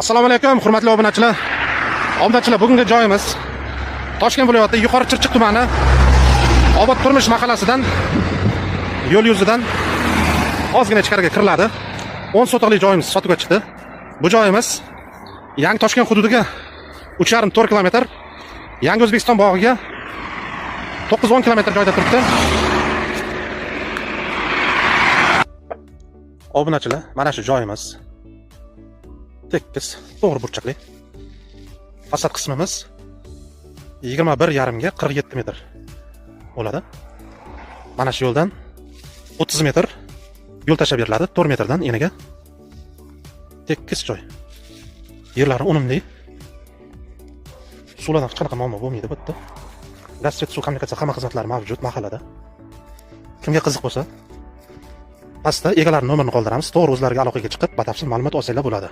Assalomu alaykum, hurmatli obunachilar. Obunachilar, bugungi joyimiz Toshkent viloyati Yuqori Chirchiq tumani Obod Turmush mahallasidan yo'l yuzidan ozgina ichkariga kiriladi. 10 sotixlik joyimiz sotuvga chiqdi. Bu joyimiz Yangi Toshkent hududiga 3,5-4 km, Yangi O'zbekiston bog'iga 9-10 km joyda turibdi. Obunachilar, mana shu joyimiz tekis, to'g'ri burchakli. Fasad qismimiz 21,5 ga 47 metr bo'ladi. Mana shu yo'ldan 30 metr yo'l tashab beriladi. 4 metrdan eniga tekis joy. Yerlari unumli. Suvlardan hech qanaqa muammo bo'lmaydi bu yerda. Gaz, suv, kommunikatsiya hamma xizmatlari mavjud mahallada. Kimga qiziq bo'lsa, pastda egalarining nomerini qoldiramiz. To'g'ri o'zlariga aloqaga chiqib, batafsil ma'lumot olsanglar bo'ladi.